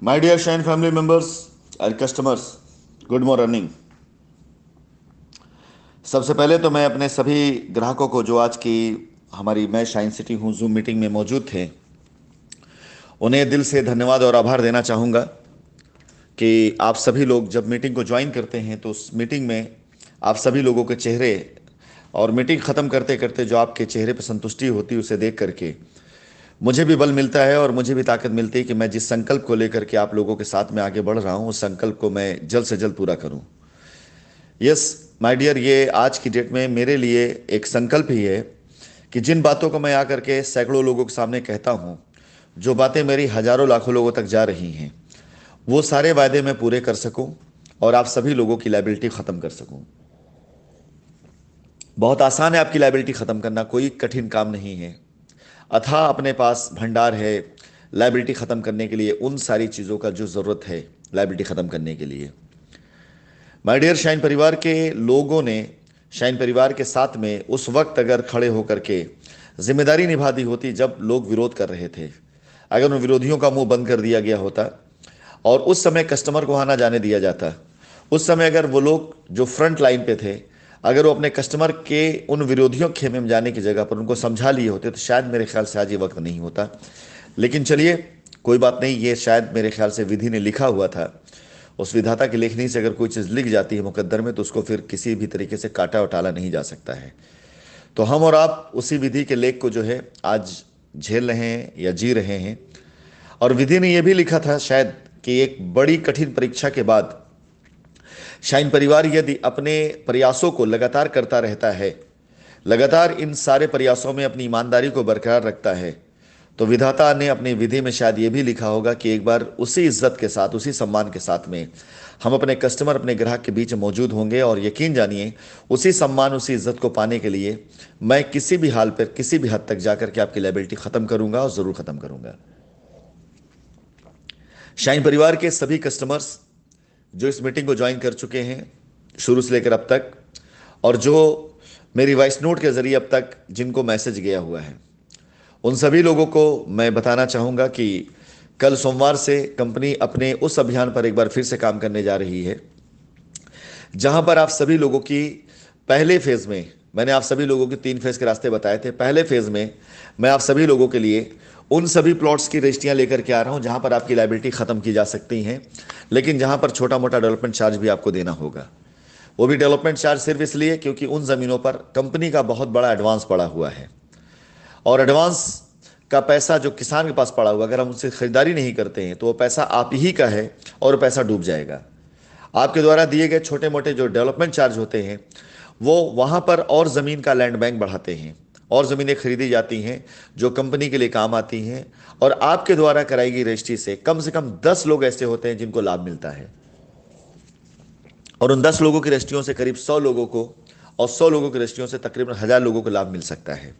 My dear Shine family members and customers, good morning। सबसे पहले तो मैं अपने सभी ग्राहकों को जो आज की हमारी मैं शाइन सिटी हूँ जूम मीटिंग में मौजूद थे, उन्हें दिल से धन्यवाद और आभार देना चाहूँगा कि आप सभी लोग जब मीटिंग को ज्वाइन करते हैं तो उस मीटिंग में आप सभी लोगों के चेहरे और मीटिंग ख़त्म करते करते जो आपके चेहरे पर संतुष्टि होती है उसे देख करके मुझे भी बल मिलता है और मुझे भी ताकत मिलती है कि मैं जिस संकल्प को लेकर के आप लोगों के साथ में आगे बढ़ रहा हूँ उस संकल्प को मैं जल्द से जल्द पूरा करूँ। यस माय डियर, ये आज की डेट में मेरे लिए एक संकल्प ही है कि जिन बातों को मैं आकर के सैकड़ों लोगों के सामने कहता हूँ, जो बातें मेरी हजारों लाखों लोगों तक जा रही हैं, वो सारे वायदे मैं पूरे कर सकूं और आप सभी लोगों की लायबिलिटी खत्म कर सकूं। बहुत आसान है आपकी लायबिलिटी खत्म करना, कोई कठिन काम नहीं है। अथाह अपने पास भंडार है लायबिलिटी खत्म करने के लिए, उन सारी चीज़ों का जो ज़रूरत है लायबिलिटी खत्म करने के लिए। माय डियर शाइन परिवार के लोगों ने शाइन परिवार के साथ में उस वक्त अगर खड़े होकर के जिम्मेदारी निभा दी होती जब लोग विरोध कर रहे थे, अगर उन विरोधियों का मुंह बंद कर दिया गया होता और उस समय कस्टमर को आना जाने दिया जाता, उस समय अगर वो लोग जो फ्रंट लाइन पे थे अगर वो अपने कस्टमर के उन विरोधियों के खेमे में जाने की जगह पर उनको समझा लिए होते तो शायद मेरे ख्याल से आज ये वक्त नहीं होता। लेकिन चलिए कोई बात नहीं, ये शायद मेरे ख्याल से विधि ने लिखा हुआ था। उस विधाता की लेखनी से अगर कोई चीज़ लिख जाती है मुकद्दर में तो उसको फिर किसी भी तरीके से काटा और टाला नहीं जा सकता है। तो हम और आप उसी विधि के लेख को जो है आज झेल रहे हैं या जी रहे हैं। और विधि ने यह भी लिखा था शायद कि एक बड़ी कठिन परीक्षा के बाद शाइन परिवार यदि अपने प्रयासों को लगातार करता रहता है, लगातार इन सारे प्रयासों में अपनी ईमानदारी को बरकरार रखता है, तो विधाता ने अपनी विधि में शायद ये भी लिखा होगा कि एक बार उसी इज्जत के साथ, उसी सम्मान के साथ में हम अपने कस्टमर, अपने ग्राहक के बीच मौजूद होंगे। और यकीन जानिए उसी सम्मान, उसी इज्जत को पाने के लिए मैं किसी भी हाल पर, किसी भी हद तक जाकर के आपकी लायबिलिटी खत्म करूंगा और जरूर खत्म करूंगा। शाइन परिवार के सभी कस्टमर्स जो इस मीटिंग को ज्वाइन कर चुके हैं शुरू से लेकर अब तक, और जो मेरी वॉइस नोट के जरिए अब तक जिनको मैसेज गया हुआ है, उन सभी लोगों को मैं बताना चाहूँगा कि कल सोमवार से कंपनी अपने उस अभियान पर एक बार फिर से काम करने जा रही है जहां पर आप सभी लोगों की पहले फेज में, मैंने आप सभी लोगों के 3 फेज के रास्ते बताए थे। पहले फेज में मैं आप सभी लोगों के लिए उन सभी प्लॉट्स की रजिस्ट्रियां लेकर के आ रहा हूं जहां पर आपकी लायबिलिटी खत्म की जा सकती हैं, लेकिन जहां पर छोटा मोटा डेवलपमेंट चार्ज भी आपको देना होगा। वो भी डेवलपमेंट चार्ज सिर्फ इसलिए क्योंकि उन जमीनों पर कंपनी का बहुत बड़ा एडवांस पड़ा हुआ है और एडवांस का पैसा जो किसान के पास पड़ा हुआ, अगर हम उससे खरीदारी नहीं करते हैं तो वो पैसा आप ही का है और पैसा डूब जाएगा। आपके द्वारा दिए गए छोटे मोटे जो डेवलपमेंट चार्ज होते हैं वो वहाँ पर और ज़मीन का लैंड बैंक बढ़ाते हैं और ज़मीनें खरीदी जाती हैं जो कंपनी के लिए काम आती हैं। और आपके द्वारा कराई गई रजिस्ट्री से कम 10 लोग ऐसे होते हैं जिनको लाभ मिलता है और उन 10 लोगों की रजिस्ट्रियों से करीब 100 लोगों को, और 100 लोगों की रजिस्ट्रियों से तकरीबन 1000 लोगों को लाभ मिल सकता है।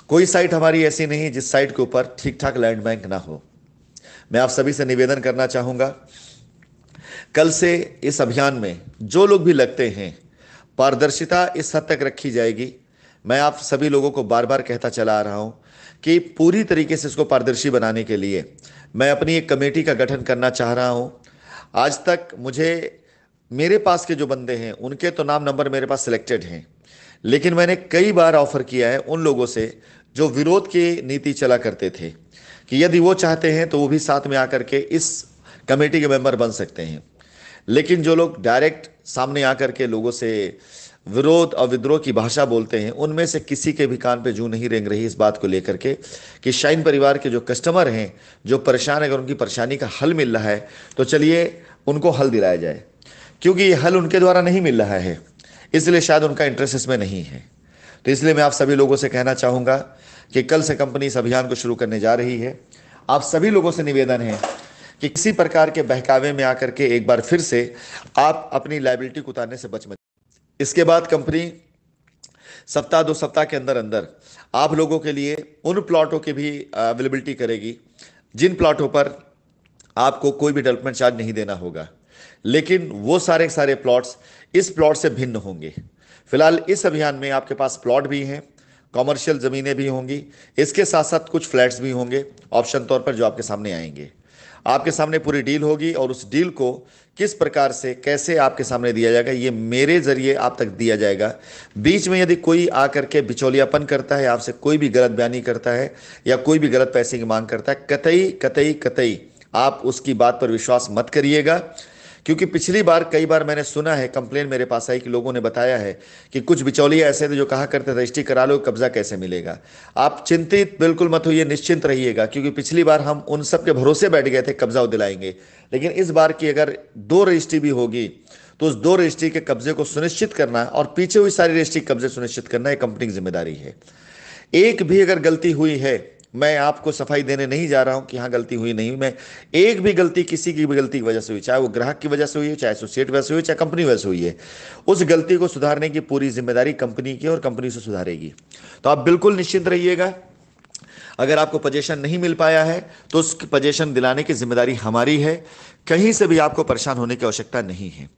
कोई साइट हमारी ऐसी नहीं जिस साइट के ऊपर ठीक ठाक लैंड बैंक ना हो। मैं आप सभी से निवेदन करना चाहूँगा, कल से इस अभियान में जो लोग भी लगते हैं पारदर्शिता इस हद तक रखी जाएगी। मैं आप सभी लोगों को बार बार कहता चला आ रहा हूं कि पूरी तरीके से इसको पारदर्शी बनाने के लिए मैं अपनी एक कमेटी का गठन करना चाह रहा हूं। आज तक मुझे मेरे पास के जो बंदे हैं उनके तो नाम नंबर मेरे पास सिलेक्टेड हैं, लेकिन मैंने कई बार ऑफर किया है उन लोगों से जो विरोध की नीति चला करते थे कि यदि वो चाहते हैं तो वो भी साथ में आकर के इस कमेटी के मेंबर बन सकते हैं। लेकिन जो लोग डायरेक्ट सामने आकर के लोगों से विरोध और विद्रोह की भाषा बोलते हैं, उनमें से किसी के भी कान पे जूं नहीं रेंग रही इस बात को लेकर के कि शाइन परिवार के जो कस्टमर हैं, जो परेशान है, अगर उनकी परेशानी का हल मिल रहा है तो चलिए उनको हल दिलाया जाए, क्योंकि ये हल उनके द्वारा नहीं मिल रहा है इसलिए शायद उनका इंटरेस्ट इसमें नहीं है। तो इसलिए मैं आप सभी लोगों से कहना चाहूँगा कि कल से कंपनी इस अभियान को शुरू करने जा रही है। आप सभी लोगों से निवेदन है कि किसी प्रकार के बहकावे में आकर के एक बार फिर से आप अपनी लायबिलिटी को उतारने से बच मत। इसके बाद कंपनी सप्ताह 2 सप्ताह के अंदर अंदर आप लोगों के लिए उन प्लॉटों की भी अवेलेबिलिटी करेगी जिन प्लॉटों पर आपको कोई भी डेवलपमेंट चार्ज नहीं देना होगा, लेकिन वो सारे सारे प्लॉट्स इस प्लॉट से भिन्न होंगे। फिलहाल इस अभियान में आपके पास प्लॉट भी हैं, कॉमर्शियल ज़मीनें भी होंगी, इसके साथ साथ कुछ फ्लैट्स भी होंगे ऑप्शन तौर पर जो आपके सामने आएंगे। आपके सामने पूरी डील होगी और उस डील को किस प्रकार से कैसे आपके सामने दिया जाएगा, ये मेरे जरिए आप तक दिया जाएगा। बीच में यदि कोई आकर के बिचौलियापन करता है, आपसे कोई भी गलत बयानी करता है या कोई भी गलत पैसे की मांग करता है, कतई कतई कतई आप उसकी बात पर विश्वास मत करिएगा। क्योंकि पिछली बार कई बार मैंने सुना है, कंप्लेन मेरे पास आई कि लोगों ने बताया है कि कुछ बिचौलिए ऐसे थे जो कहा करते थे रजिस्ट्री करा लो, कब्जा कैसे मिलेगा। आप चिंतित बिल्कुल मत होइए, निश्चिंत रहिएगा, क्योंकि पिछली बार हम उन सब के भरोसे बैठ गए थे कब्जा दिलाएंगे। लेकिन इस बार की अगर 2 रजिस्ट्री भी होगी तो उस 2 रजिस्ट्री के कब्जे को सुनिश्चित करना और पीछे हुई सारी रजिस्ट्री कब्जे सुनिश्चित करना एक कंपनी की जिम्मेदारी है। एक भी अगर गलती हुई है, मैं आपको सफाई देने नहीं जा रहा हूं कि हाँ गलती हुई नहीं हुई, मैं एक भी गलती किसी की भी गलती की वजह से हुई, चाहे वो ग्राहक की वजह से हुई है, चाहे एसोसिएट वजह से हुई, चाहे कंपनी वजह से हुई है, उस गलती को सुधारने की पूरी जिम्मेदारी कंपनी की और कंपनी से सुधारेगी। तो आप बिल्कुल निश्चिंत रहिएगा। अगर आपको पोजीशन नहीं मिल पाया है तो उस पोजीशन दिलाने की जिम्मेदारी हमारी है। कहीं से भी आपको परेशान होने की आवश्यकता नहीं है।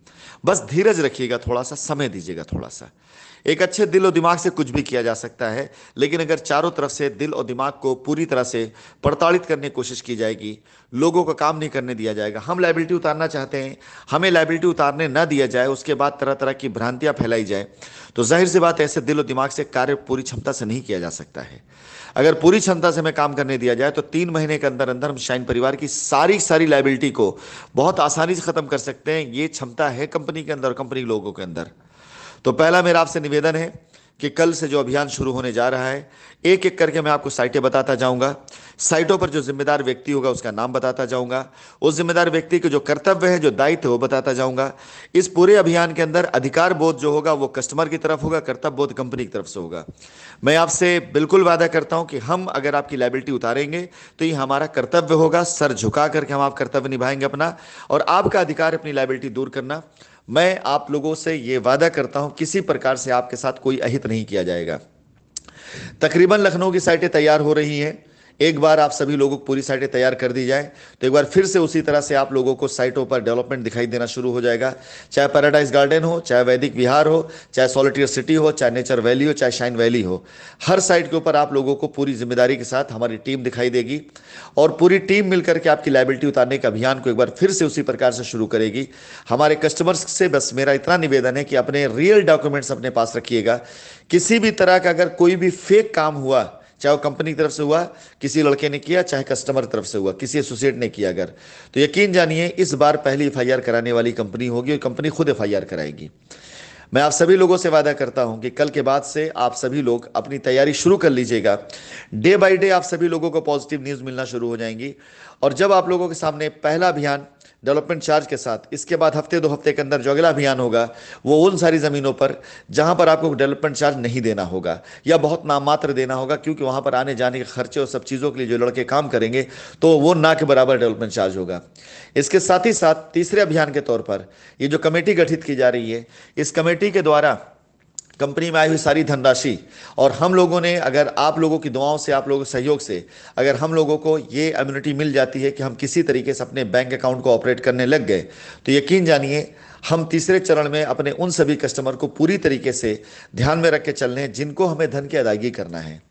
बस धीरज रखिएगा, थोड़ा सा समय दीजिएगा। थोड़ा सा एक अच्छे दिल और दिमाग से कुछ भी किया जा सकता है, लेकिन अगर चारों तरफ से दिल और दिमाग को पूरी तरह से प्रताड़ित करने की कोशिश की जाएगी, लोगों का काम नहीं करने दिया जाएगा। हम लायबिलिटी उतारना चाहते हैं, हमें लायबिलिटी उतारने ना दिया जाए, उसके बाद तरह तरह की भ्रांतियां फैलाई जाए, तो जाहिर सी बात ऐसे दिल और दिमाग से कार्य पूरी क्षमता से नहीं किया जा सकता है। अगर पूरी क्षमता से हमें काम करने दिया जाए तो 3 महीने के अंदर अंदर हम शाइन परिवार की सारी सारी लायबिलिटी को बहुत आसानी से खत्म कर सकते हैं। ये क्षमता है कंपनी के अंदर, कंपनी के लोगों के अंदर। तो पहला मेरा आपसे निवेदन है कि कल से जो अभियान शुरू होने जा रहा है, एक एक करके मैं आपको साइटें बताता जाऊंगा। साइटों पर जो जिम्मेदार व्यक्ति होगा उसका नाम बताता जाऊंगा। उस जिम्मेदार व्यक्ति के जो कर्तव्य है, जो दायित्व है, वो बताता जाऊंगा। इस पूरे अभियान के अंदर अधिकार बोध जो होगा वो कस्टमर की तरफ होगा, कर्तव्य बोध कंपनी की तरफ से होगा। मैं आपसे बिल्कुल वादा करता हूं कि हम अगर आपकी लायबिलिटी उतारेंगे तो ये हमारा कर्तव्य होगा। सर झुका करके हम आप कर्तव्य निभाएंगे अपना, और आपका अधिकार अपनी लायबिलिटी दूर करना। मैं आप लोगों से यह वादा करता हूं किसी प्रकार से आपके साथ कोई अहित नहीं किया जाएगा। तकरीबन लखनऊ की साइटें तैयार हो रही हैं। एक बार आप सभी लोगों को पूरी साइटें तैयार कर दी जाए तो एक बार फिर से उसी तरह से आप लोगों को साइटों पर डेवलपमेंट दिखाई देना शुरू हो जाएगा। चाहे पैराडाइज गार्डन हो, चाहे वैदिक विहार हो, चाहे सॉलिटियर सिटी हो, चाहे नेचर वैली हो, चाहे शाइन वैली हो, हर साइट के ऊपर आप लोगों को पूरी जिम्मेदारी के साथ हमारी टीम दिखाई देगी और पूरी टीम मिलकर के आपकी लायबिलिटी उतारने के अभियान को एक बार फिर से उसी प्रकार से शुरू करेगी। हमारे कस्टमर्स से बस मेरा इतना निवेदन है कि अपने रियल डॉक्यूमेंट्स अपने पास रखिएगा। किसी भी तरह का अगर कोई भी फेक काम हुआ, चाहे वो कंपनी की तरफ से हुआ, किसी लड़के ने किया, चाहे कस्टमर की तरफ से हुआ, किसी एसोसिएट ने किया अगर, तो यकीन जानिए इस बार पहली एफआईआर कराने वाली कंपनी होगी और कंपनी खुद एफआईआर कराएगी। मैं आप सभी लोगों से वादा करता हूं कि कल के बाद से आप सभी लोग अपनी तैयारी शुरू कर लीजिएगा। डे बाय डे आप सभी लोगों को पॉजिटिव न्यूज़ मिलना शुरू हो जाएंगी। और जब आप लोगों के सामने पहला अभियान डेवलपमेंट चार्ज के साथ, इसके बाद हफ्ते 2 हफ्ते के अंदर जो अगला अभियान होगा वो उन सारी ज़मीनों पर जहां पर आपको डेवलपमेंट चार्ज नहीं देना होगा या बहुत नाममात्र देना होगा, क्योंकि वहां पर आने जाने के खर्चे और सब चीज़ों के लिए जो लड़के काम करेंगे तो वो ना के बराबर डेवलपमेंट चार्ज होगा। इसके साथ ही साथ तीसरे अभियान के तौर पर ये जो कमेटी गठित की जा रही है, इस कमेटी के द्वारा कंपनी में आई हुई सारी धनराशि और हम लोगों ने, अगर आप लोगों की दुआओं से, आप लोगों के सहयोग से, अगर हम लोगों को ये इम्यूनिटी मिल जाती है कि हम किसी तरीके से अपने बैंक अकाउंट को ऑपरेट करने लग गए, तो यकीन जानिए हम तीसरे चरण में अपने उन सभी कस्टमर को पूरी तरीके से ध्यान में रख के चलने हैं जिनको हमें धन की अदायगी करना है।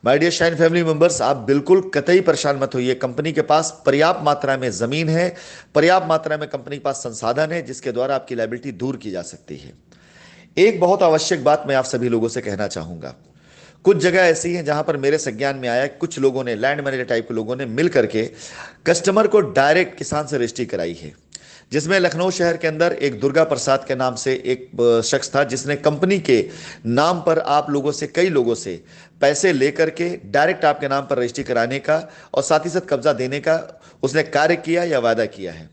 My dear shine family members, आप बिल्कुल कतई परेशान मत होइए। कंपनी के पास पर्याप्त मात्रा में जमीन है, पर्याप्त मात्रा में कंपनी के पास संसाधन है जिसके द्वारा आपकी लायबिलिटी दूर की जा सकती है। एक बहुत आवश्यक बात मैं आप सभी लोगों से कहना चाहूंगा। कुछ जगह ऐसी हैं जहां पर मेरे संज्ञान में आया, कुछ लोगों ने, लैंड मैनेजर टाइप के लोगों ने मिल करके कस्टमर को डायरेक्ट किसान से रजिस्ट्री कराई है, जिसमें लखनऊ शहर के अंदर एक दुर्गा प्रसाद के नाम से एक शख्स था जिसने कंपनी के नाम पर आप लोगों से, कई लोगों से पैसे लेकर के डायरेक्ट आपके नाम पर रजिस्ट्री कराने का और साथ ही साथ कब्जा देने का उसने कार्य किया या वादा किया है।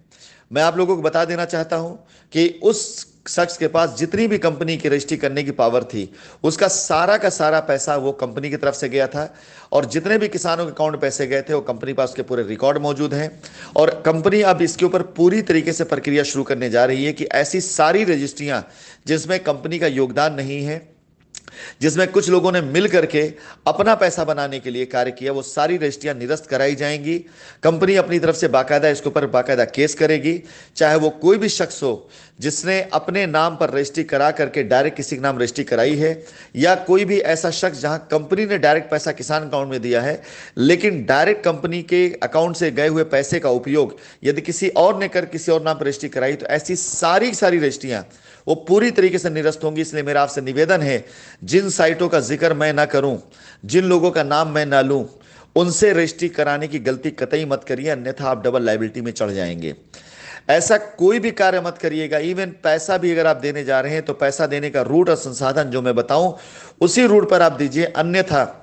मैं आप लोगों को बता देना चाहता हूं कि उस शख्स के पास जितनी भी कंपनी की रजिस्ट्री करने की पावर थी, उसका सारा का सारा पैसा वो कंपनी की तरफ से गया था और जितने भी किसानों के अकाउंट में पैसे गए थे वो कंपनी पास उसके पूरे रिकॉर्ड मौजूद हैं। और कंपनी अब इसके ऊपर पूरी तरीके से प्रक्रिया शुरू करने जा रही है कि ऐसी सारी रजिस्ट्रियां जिसमें कंपनी का योगदान नहीं है, जिसमें कुछ लोगों ने मिल करके अपना पैसा बनाने के लिए कार्य किया, वो सारी रजिस्ट्रियां निरस्त कराई जाएंगी। कंपनी अपनी तरफ से बाकायदा इसके ऊपर बाकायदा केस करेगी। चाहे वो कोई भी शख्स हो जिसने अपने नाम पर रजिस्ट्री करा करके डायरेक्ट किसी के नाम रजिस्ट्री कराई है, या कोई भी ऐसा शख्स जहां कंपनी ने डायरेक्ट पैसा किसान अकाउंट में दिया है, लेकिन डायरेक्ट कंपनी के अकाउंट से गए हुए पैसे का उपयोग यदि किसी और ने कर किसी और नाम पर रजिस्ट्री कराई, तो ऐसी सारी सारी रजिस्ट्रियां वो पूरी तरीके से निरस्त होंगी। इसलिए मेरा आपसे निवेदन है, जिन साइटों का जिक्र मैं ना करूं, जिन लोगों का नाम मैं ना लूं, उनसे रजिस्ट्री कराने की गलती कतई मत करिए, अन्यथा आप डबल लायबिलिटी में चढ़ जाएंगे। ऐसा कोई भी कार्य मत करिएगा। इवन पैसा भी अगर आप देने जा रहे हैं तो पैसा देने का रूट और संसाधन जो मैं बताऊं उसी रूट पर आप दीजिए, अन्यथा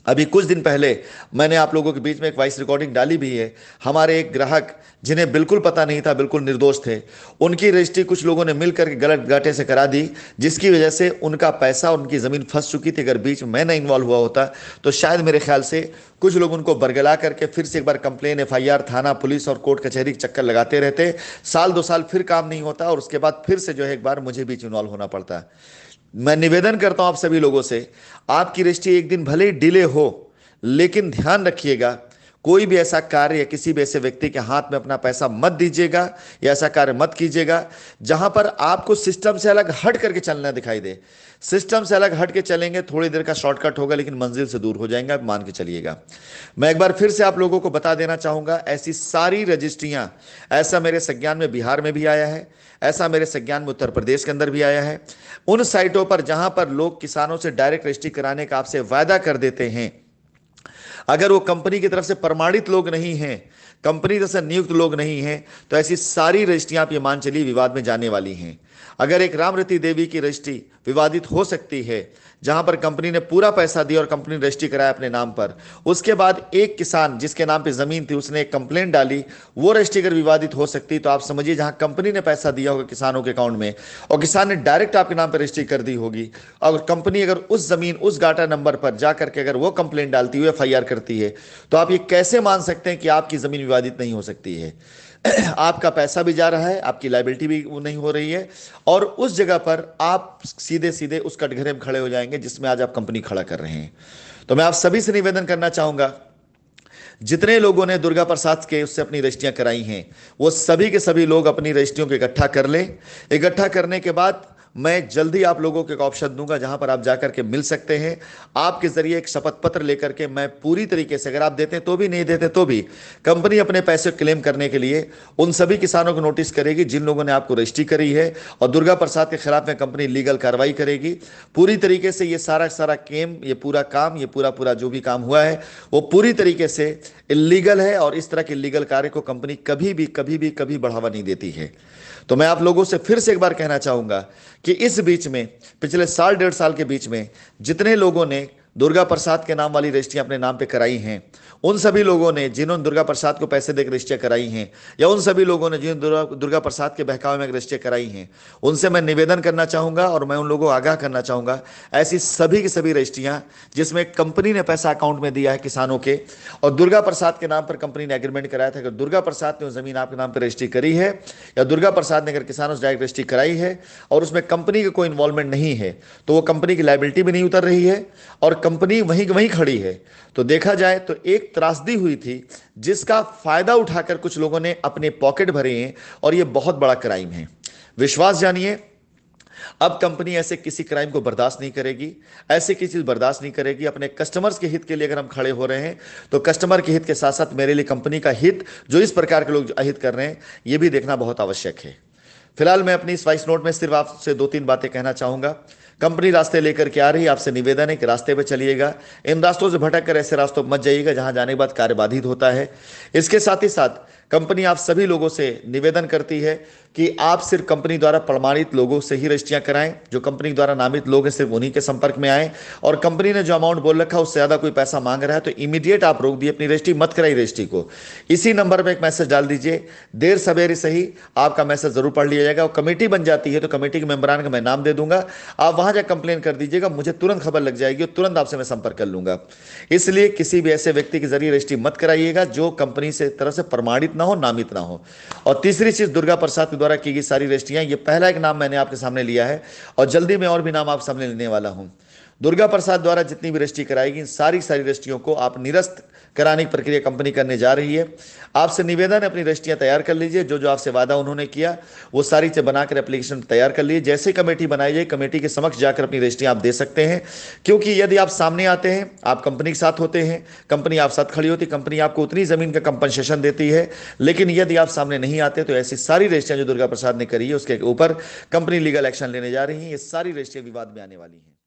अभी कुछ दिन पहले मैंने आप लोगों के बीच में एक वॉइस रिकॉर्डिंग डाली भी है। हमारे एक ग्राहक जिन्हें बिल्कुल पता नहीं था, बिल्कुल निर्दोष थे, उनकी रजिस्ट्री कुछ लोगों ने मिलकर के गलत गाटे से करा दी, जिसकी वजह से उनका पैसा और उनकी ज़मीन फंस चुकी थी। अगर बीच में मैं न इन्वॉल्व हुआ होता तो शायद मेरे ख्याल से कुछ लोग उनको बरगला करके फिर से एक बार कंप्लेन, एफआईआर, थाना, पुलिस और कोर्ट कचहरी के चक्कर लगाते रहते। साल 2 साल फिर काम नहीं होता और उसके बाद फिर से जो है एक बार मुझे बीच इन्वॉल्व होना पड़ता। मैं निवेदन करता हूं आप सभी लोगों से, आपकी रजिस्ट्री एक दिन भले ही डिले हो, लेकिन ध्यान रखिएगा कोई भी ऐसा कार्य या किसी भी ऐसे व्यक्ति के हाथ में अपना पैसा मत दीजिएगा, या ऐसा कार्य मत कीजिएगा जहां पर आपको सिस्टम से अलग हट करके चलना दिखाई दे। सिस्टम से अलग हट के चलेंगे, थोड़ी देर का शॉर्टकट होगा, लेकिन मंजिल से दूर हो जाएंगे, आप मान के चलिएगा। मैं एक बार फिर से आप लोगों को बता देना चाहूंगा, ऐसी सारी रजिस्ट्रियां, ऐसा मेरे संज्ञान में बिहार में भी आया है, ऐसा मेरे संज्ञान में उत्तर प्रदेश के अंदर भी आया है। उन साइटों पर जहां पर लोग किसानों से डायरेक्ट रजिस्ट्री कराने का आपसे वायदा कर देते हैं, अगर वो कंपनी की तरफ से प्रमाणित लोग नहीं हैं, कंपनी तरफ से नियुक्त लोग नहीं हैं, तो ऐसी सारी रजिस्ट्रियां आप ये मान चलिए विवाद में जाने वाली हैं। अगर एक रामरती देवी की रजिस्ट्री विवादित हो सकती है, जहां पर कंपनी ने पूरा पैसा दिया और कंपनी ने रजिस्ट्री कराया अपने नाम पर, उसके बाद एक किसान जिसके नाम पे जमीन थी उसने एक कंप्लेंट डाली, वो रजिस्ट्री अगर विवादित हो सकती, तो आप समझिए जहां कंपनी ने पैसा दिया होगा किसानों के अकाउंट में और किसान ने डायरेक्ट आपके नाम पर रजिस्ट्री कर दी होगी, और कंपनी अगर उस जमीन उस गाटा नंबर पर जाकर के अगर वो कंप्लेंट डालती हुई एफआईआर करती है, तो आप ये कैसे मान सकते हैं कि आपकी जमीन विवादित नहीं हो सकती है। आपका पैसा भी जा रहा है, आपकी लायबिलिटी भी नहीं हो रही है, और उस जगह पर आप सीधे सीधे उस कटघरे में खड़े हो जाएंगे जिसमें आज आप कंपनी खड़ा कर रहे हैं। तो मैं आप सभी से निवेदन करना चाहूंगा, जितने लोगों ने दुर्गा प्रसाद के उससे अपनी रजिस्ट्रियां कराई हैं, वो सभी के सभी लोग अपनी रजिस्ट्रियों को इकट्ठा कर लें। इकट्ठा करने के बाद मैं जल्दी आप लोगों को एक ऑप्शन दूंगा जहां पर आप जाकर के मिल सकते हैं। आपके जरिए एक शपथ पत्र लेकर के मैं पूरी तरीके से, अगर आप देते हैं तो भी, नहीं देते तो भी, कंपनी अपने पैसे क्लेम करने के लिए उन सभी किसानों को नोटिस करेगी जिन लोगों ने आपको रजिस्ट्री करी है, और दुर्गा प्रसाद के खिलाफ में कंपनी लीगल कार्रवाई करेगी पूरी तरीके से। ये सारा सारा केम, ये पूरा काम, ये पूरा पूरा जो भी काम हुआ है वो पूरी तरीके से इलीगल है, और इस तरह के इलीगल कार्य को कंपनी कभी भी कभी भी कभी बढ़ावा नहीं देती है। तो मैं आप लोगों से फिर से एक बार कहना चाहूंगा कि इस बीच में पिछले साल 1.5 साल के बीच में जितने लोगों ने दुर्गा प्रसाद के नाम वाली रजिस्ट्रियां अपने नाम पे कराई हैं, उन सभी लोगों ने जिन्होंने दुर्गा प्रसाद को पैसे देकर रजिस्ट्रियां कराई हैं, या उन सभी लोगों ने जिन्होंने दुर्गा प्रसाद के बहकावे में रजिस्ट्रियां कराई हैं, उनसे मैं निवेदन करना चाहूंगा और मैं उन लोगों को आगाह करना चाहूंगा, ऐसी सभी की सभी रजिस्ट्रियां जिसमें कंपनी ने पैसा अकाउंट में दिया है किसानों के, और दुर्गा प्रसाद के नाम पर कंपनी ने एग्रीमेंट कराया था, अगर दुर्गा प्रसाद ने वो जमीन आपके नाम पर रजिस्ट्री करी है, या दुर्गा प्रसाद ने अगर किसानों से डायरेक्ट रजिस्ट्री कराई है और उसमें कंपनी का कोई इन्वॉल्वमेंट नहीं है, तो वो कंपनी की लायबिलिटी भी नहीं उतर रही है और कंपनी वहीं वहीं खड़ी है। तो देखा जाए तो एक त्रासदी हुई थी जिसका फायदा उठाकर कुछ लोगों ने अपने पॉकेट भरे हैं, और यह बहुत बड़ा क्राइम है। विश्वास जानिए, अब कंपनी ऐसे किसी क्राइम को बर्दाश्त नहीं करेगी, ऐसे किसी चीज बर्दाश्त नहीं करेगी। अपने कस्टमर्स के हित के लिए अगर हम खड़े हो रहे हैं, तो कस्टमर के हित के साथ साथ मेरे लिए कंपनी का हित, जो इस प्रकार के लोग अहित कर रहे हैं, यह भी देखना बहुत आवश्यक है। फिलहाल मैं अपनी इस वॉइस नोट में सिर्फ आपसे 2-3 बातें कहना चाहूंगा। कंपनी रास्ते लेकर के आ रही है, आपसे निवेदन है कि रास्ते पे चलिएगा, इन रास्तों से भटक कर ऐसे रास्तों पर मत जाइएगा जहां जाने के बाद कार्य बाधित होता है। इसके साथ ही साथ कंपनी आप सभी लोगों से निवेदन करती है कि आप सिर्फ कंपनी द्वारा प्रमाणित लोगों से ही रजिस्ट्रियां कराएं, जो कंपनी द्वारा नामित लोग हैं सिर्फ उन्हीं के संपर्क में आए, और कंपनी ने जो अमाउंट बोल रखा है उससे ज्यादा कोई पैसा मांग रहा है तो इमीडिएट आप रोक दिए, अपनी रजिस्ट्री मत कराई रजिस्ट्री को। इसी नंबर पर एक मैसेज डाल दीजिए, देर सवेरे सही आपका मैसेज जरूर पढ़ लिया जाएगा। और कमेटी बन जाती है तो कमेटी के मेंबरान का मैं नाम दे दूंगा, आप वहां जाकर कंप्लेन कर दीजिएगा, मुझे तुरंत खबर लग जाएगी और तुरंत आपसे मैं संपर्क कर लूंगा। इसलिए किसी भी ऐसे व्यक्ति के जरिए रजिस्ट्री मत कराइएगा जो कंपनी से तरफ से प्रमाणित ना हो, नामित ना हो। और तीसरी चीज, दुर्गा प्रसाद के द्वारा की गई सारी रजिस्ट्रियां, ये पहला एक नाम मैंने आपके सामने लिया है और जल्दी मैं और भी नाम आप सामने लेने वाला हूं। दुर्गा प्रसाद द्वारा जितनी भी रजिस्ट्री कराएगी, इन सारी रजिस्ट्रियों को आप निरस्त कराने की प्रक्रिया कंपनी करने जा रही है। आपसे निवेदन है, अपनी रजिस्ट्रियां तैयार कर लीजिए। जो जो आपसे वादा उन्होंने किया वो सारी चीजें बनाकर एप्लीकेशन तैयार कर लीजिए। जैसे कमेटी बनाई जाए, कमेटी के समक्ष जाकर अपनी रजिस्ट्रियां आप दे सकते हैं। क्योंकि यदि आप सामने आते हैं, आप कंपनी के साथ होते हैं, कंपनी आप साथ खड़ी होती, कंपनी आपको उतनी जमीन का कंपनसेशन देती है। लेकिन यदि आप सामने नहीं आते तो ऐसी सारी रजिस्ट्रियां जो दुर्गा प्रसाद ने करी है उसके ऊपर कंपनी लीगल एक्शन लेने जा रही है। ये सारी रजिस्ट्रियां विवाद में आने वाली हैं।